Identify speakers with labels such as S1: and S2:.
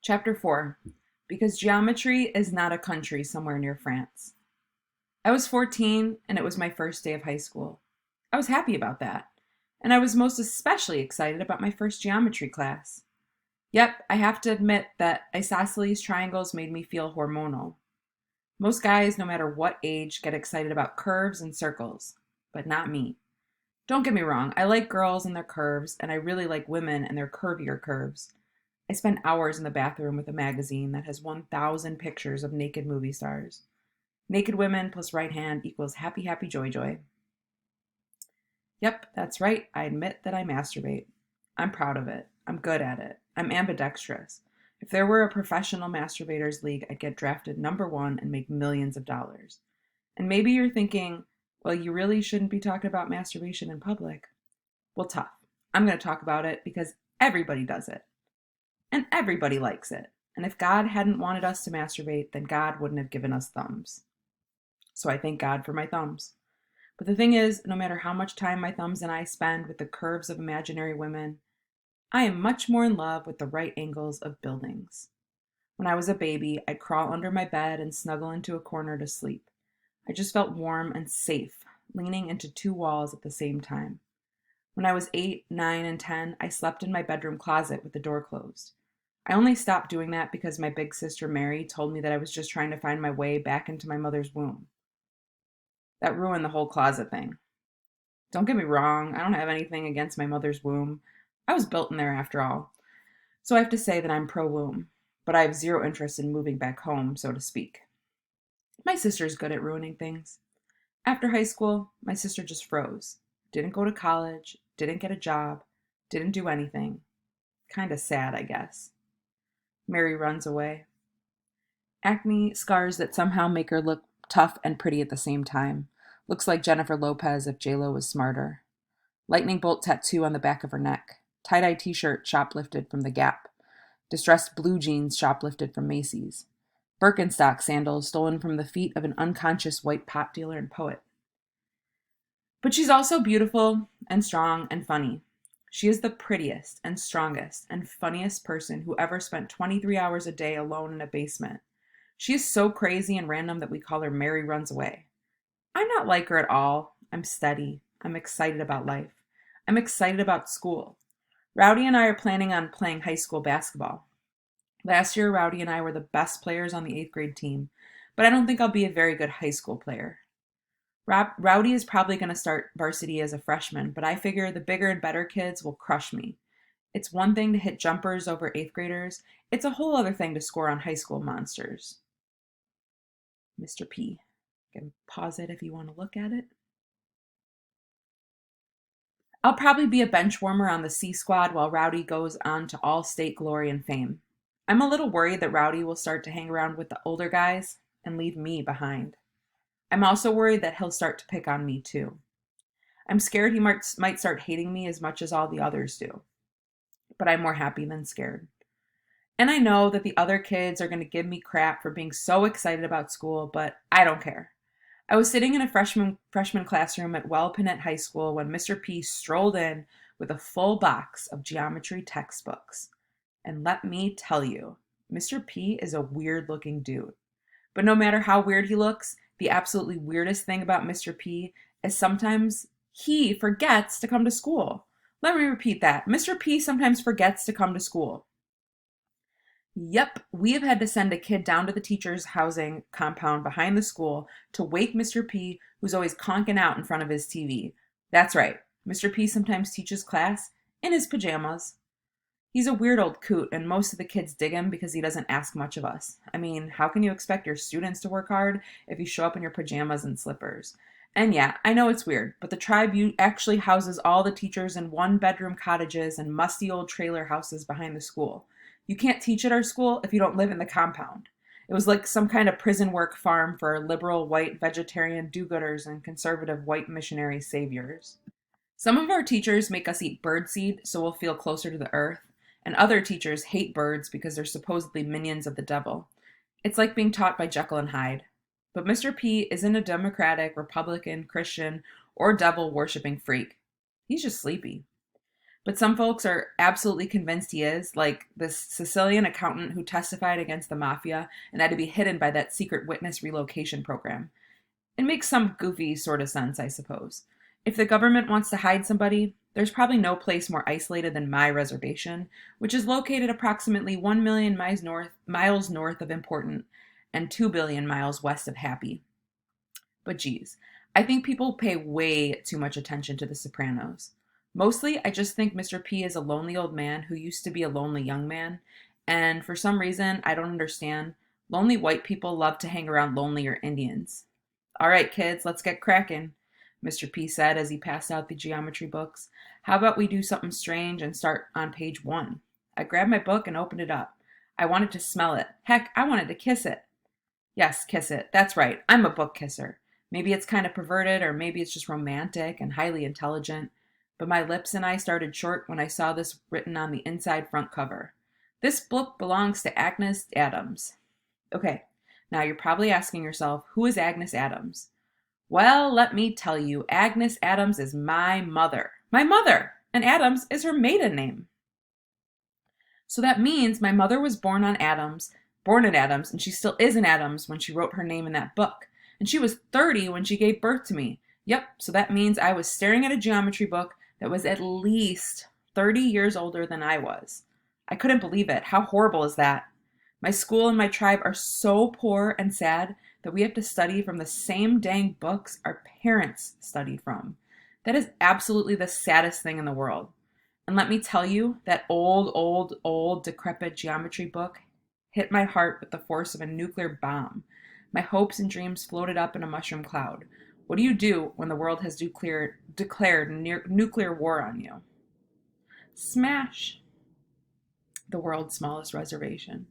S1: Chapter 4. Because geometry is not a country somewhere near France. I was 14 and it was my first day of high school. I was happy about that. And I was most especially excited about my first geometry class. Yep, I have to admit that isosceles triangles made me feel hormonal. Most guys, no matter what age, get excited about curves and circles, but not me. Don't get me wrong, I like girls and their curves, and I really like women and their curvier curves. I spend hours in the bathroom with a magazine that has 1,000 pictures of naked movie stars. Naked women plus right hand equals happy, happy, joy, joy. Yep, that's right. I admit that I masturbate. I'm proud of it. I'm good at it. I'm ambidextrous. If there were a professional masturbators league, I'd get drafted number one and make millions of dollars. And maybe you're thinking, well, you really shouldn't be talking about masturbation in public. Well, tough. I'm going to talk about it because everybody does it. And everybody likes it. And if God hadn't wanted us to masturbate, then God wouldn't have given us thumbs. So I thank God for my thumbs. But the thing is, no matter how much time my thumbs and I spend with the curves of imaginary women, I am much more in love with the right angles of buildings. When I was a baby, I'd crawl under my bed and snuggle into a corner to sleep. I just felt warm and safe, leaning into two walls at the same time. When I was 8, 9, and 10, I slept in my bedroom closet with the door closed. I only stopped doing that because my big sister Mary told me that I was just trying to find my way back into my mother's womb. That ruined the whole closet thing. Don't get me wrong, I don't have anything against my mother's womb. I was built in there after all. So I have to say that I'm pro-womb, but I have zero interest in moving back home, so to speak. My sister's good at ruining things. After high school, my sister just froze. Didn't go to college, didn't get a job, didn't do anything. Kinda sad, I guess. Mary runs away. Acne scars that somehow make her look tough and pretty at the same time. Looks like Jennifer Lopez if J-Lo was smarter. Lightning bolt tattoo on the back of her neck. Tie-dye t-shirt shoplifted from The Gap. Distressed blue jeans shoplifted from Macy's. Birkenstock sandals stolen from the feet of an unconscious white pot dealer and poet. But she's also beautiful and strong and funny. She is the prettiest and strongest and funniest person who ever spent 23 hours a day alone in a basement. She is so crazy and random that we call her Mary Runs Away. I'm not like her at all. I'm steady. I'm excited about life. I'm excited about school. Rowdy and I are planning on playing high school basketball. Last year, Rowdy and I were the best players on the 8th grade team, but I don't think I'll be a very good high school player. Rowdy is probably going to start varsity as a freshman, but I figure the bigger and better kids will crush me. It's one thing to hit jumpers over 8th graders. It's a whole other thing to score on high school monsters. Mr. P. You can pause it if you want to look at it. I'll probably be a bench warmer on the C squad while Rowdy goes on to all-state glory and fame. I'm a little worried that Rowdy will start to hang around with the older guys and leave me behind. I'm also worried that he'll start to pick on me too. I'm scared he might start hating me as much as all the others do. But I'm more happy than scared. And I know that the other kids are going to give me crap for being so excited about school, but I don't care. I was sitting in a freshman classroom at Wellpinette High School when Mr. P strolled in with a full box of geometry textbooks. And let me tell you, Mr. P is a weird-looking dude. But no matter how weird he looks, the absolutely weirdest thing about Mr. P is sometimes he forgets to come to school. Let me repeat that. Mr. P sometimes forgets to come to school. Yep, we have had to send a kid down to the teacher's housing compound behind the school to wake Mr. P, who's always conking out in front of his TV. That's right, Mr. P sometimes teaches class in his pajamas. He's a weird old coot, and most of the kids dig him because he doesn't ask much of us. I mean, how can you expect your students to work hard if you show up in your pajamas and slippers? And yeah, I know it's weird, but the tribe actually houses all the teachers in one-bedroom cottages and musty old trailer houses behind the school. You can't teach at our school if you don't live in the compound. It was like some kind of prison work farm for liberal white vegetarian do-gooders and conservative white missionary saviors. Some of our teachers make us eat birdseed so we'll feel closer to the earth, and other teachers hate birds because they're supposedly minions of the devil. It's like being taught by Jekyll and Hyde. But Mr. P isn't a Democratic, Republican, Christian, or devil-worshipping freak. He's just sleepy. But some folks are absolutely convinced he is, like this Sicilian accountant who testified against the mafia and had to be hidden by that secret witness relocation program. It makes some goofy sort of sense, I suppose. If the government wants to hide somebody, there's probably no place more isolated than my reservation, which is located approximately 1 million miles north of important and 2 billion miles west of happy. But geez, I think people pay way too much attention to The Sopranos. Mostly, I just think Mr. P is a lonely old man who used to be a lonely young man, and for some reason I don't understand, lonely white people love to hang around lonelier Indians. All right, kids, let's get cracking, Mr. P said as he passed out the geometry books. How about we do something strange and start on page 1? I grabbed my book and opened it up. I wanted to smell it. Heck, I wanted to kiss it. Yes, kiss it. That's right. I'm a book kisser. Maybe it's kind of perverted, or maybe it's just romantic and highly intelligent. But my lips and I started short when I saw this written on the inside front cover. This book belongs to Agnes Adams. Okay, now you're probably asking yourself, who is Agnes Adams? Well, let me tell you, Agnes Adams is my mother. My mother! And Adams is her maiden name. So that means my mother was born in Adams, and she still is in Adams when she wrote her name in that book. And she was 30 when she gave birth to me. Yep, so that means I was staring at a geometry book that was at least 30 years older than I was. I couldn't believe it. How horrible is that? My school and my tribe are so poor and sad that we have to study from the same dang books our parents studied from. That is absolutely the saddest thing in the world. And let me tell you, that old, decrepit geometry book hit my heart with the force of a nuclear bomb. My hopes and dreams floated up in a mushroom cloud. What do you do when the world has declared nuclear war on you? Smash the world's smallest reservation.